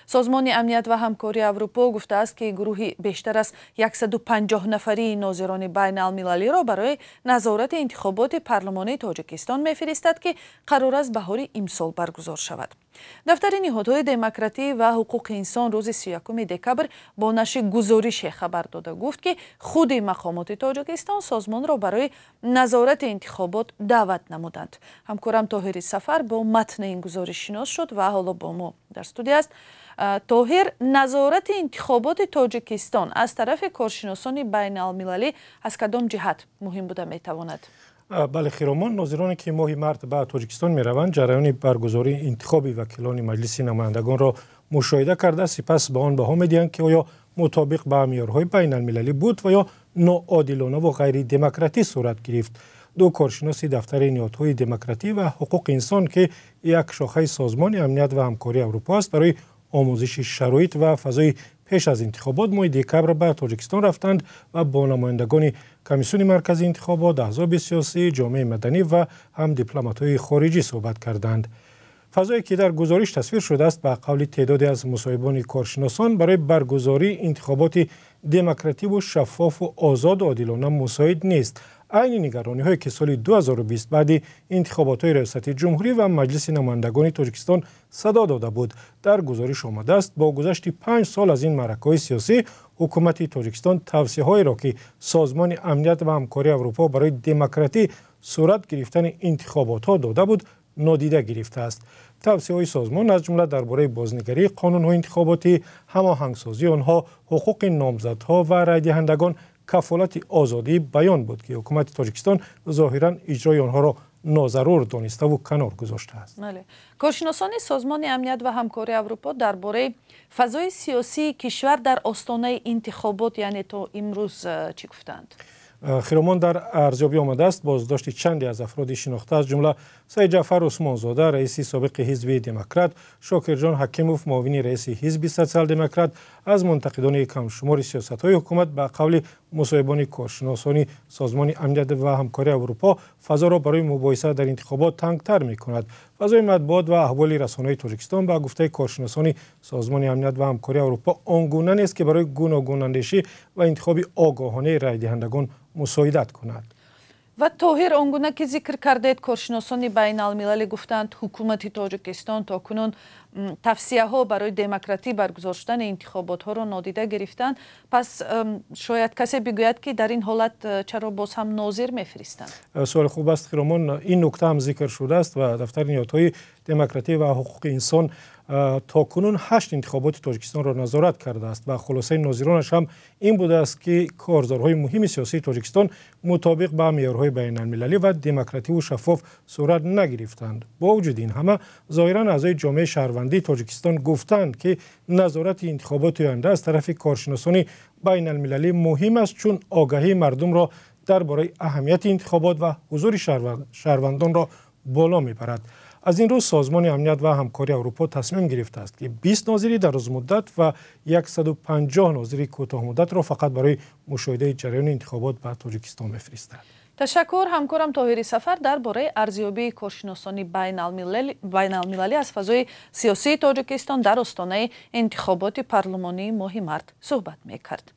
سازمان امنیت و همکاری اروپا گفته است که گروهی بیشتر از 150 نفری ناظران بین المللی را برای نظارت انتخابات پارلمانی تاجیکستان می‌فرستد که قرار است بهار امسال برگزار شود. دفتر نهادهای دموکراتی و حقوق انسان روز 31 دکبر با نشر گزارش خبر داده گفت که خود مقامات تاجیکستان سازمان را برای نظارت انتخابات دعوت نمودند. همکارم طاهر سفر با متن این گزارش شناس شد و حالا با ما در استودیو است. طاهر، نظارت انتخابات تاجیکستان از طرف کارشناسان بین المللی از کدام جهت مهم بوده میتواند؟ بله خیرامان، ناظرانی که ماه مارس به تاجیکستان میروند جریان برگزاری انتخاب وکیلان مجلس نمایندگان را مشاهده کرده، سپس به آن بها میدهند که آیا مطابق با معیارهای بین المللی بود و یا ناعادلانه و غیر دموکراتی صورت گرفت. دو کارشناس دفتر نهادهای دموکراتی و حقوق انسان که یک شاخه سازمان امنیت و همکاری اروپا است برای آموزش شرایط و فضای پیش از انتخابات ماه دکبر به تاجیکستان رفتند و با نمایندگان کمیسیون مرکزی انتخابات، احزاب سیاسی، جامعه مدنی و هم دیپلمات‌های خارجی صحبت کردند. فضایی که در گزارش تصویر شده است به قول تعدادی از مصاحبان کارشناسان برای برگزاری انتخابات دموکراتیک و شفاف و آزاد و عادلانه مساعد نیست. عین نگرانی‌هایی که سال 2020 بعد انتخابات ریاست جمهوری و مجلس نمایندگان تاجیکستان صدا داده بود در گزارش آمده است. با گذشت 5 سال از این معرکه‌های سیاسی، حکومت تاجیکستان توصیه‌هایی را که سازمان امنیت و همکاری اروپا برای دموکراتی صورت گرفتن انتخابات داده بود نادیده گرفته است. توصیه‌های سازمان از جمله درباره بازنگری قانون‌های انتخاباتی، هماهنگسازی آنها، حقوق نامزدها و رای دهندگان، کفالت آزادی بیان بود که حکومت تاجیکستان ظاهراً اجرای آنها را ناضرور دانسته و کنار گذاشته است. بله. کارشناسان سازمان امنیت و همکاری اروپا درباره فضای سیاسی کشور در آستانه انتخابات یعنی تا امروز چی گفتند؟ خیرامان، در ارزیابی آمده است بازداشت چندی از افراد شناخته از جمله سید جعفر عثمانزاده رئیس سابق حزب دموکرات، شاکر جان حکیموف معاون رئیس حزب سوسیال دموکرات از منتقدان کم شمار سیاست‌های حکومت به قول مصاحبان کارشناسان سازمان امنیت و همکاری اروپا فضا را برای مباحثه در انتخابات تنگ‌تر می‌کند. فضای مطبوعات و احوال رسانه‌های تاجیکستان به گفته کارشناسان سازمان امنیت و همکاری اروپا آنگونه نیست که برای گوناگون اندیشی و انتخاب آگاهانه رای دهندگان مساعدت کند. و طاهر، آنگونه که ذکر کردید کارشناسان بین المللی گفتند حکومت تاجیکستان تاکنون توصیه ها برای دموکراتی برگزار شدن انتخابات ها را نادیده گرفتند. پس شاید کسی بگوید که در این حالت چرا باز هم ناظر میفرستند؟ سوال خوب است خیرامان. این نکته هم ذکر شده است و دفتر نهادهای دموکراتی و حقوق انسان تاکنون 8 انتخابات تاجیکستان را نظارت کرده است و خلاصه ناظرانش هم این بوده است که کارزارهای مهم سیاسی تاجیکستان مطابق با معیارهای بین المللی و دموکراتی و شفاف صورت نگرفتند. با وجود این همه ظاهرا اعضای جامعه شهروندی تاجیکستان گفتند که نظارت انتخابات آینده از طرف کارشناسان بین المللی مهم است، چون آگاهی مردم را درباره اهمیت انتخابات و حضور شهروندان را بالا میبرد. از این رو سازمان امنیت و همکاری اروپا تصمیم گرفته است که 20 ناظری دراز مدت و 150 ناظری کوتاه مدت را فقط برای مشاهده جریان انتخابات به تاجیکستان بفرستد. تشکر. همکارم طاهر سفر درباره ارزیابی کارشناسان بین المللی از فضای سیاسی تاجیکستان در آستانه انتخابات پارلمانی ماه مارس صحبت می‌کرد.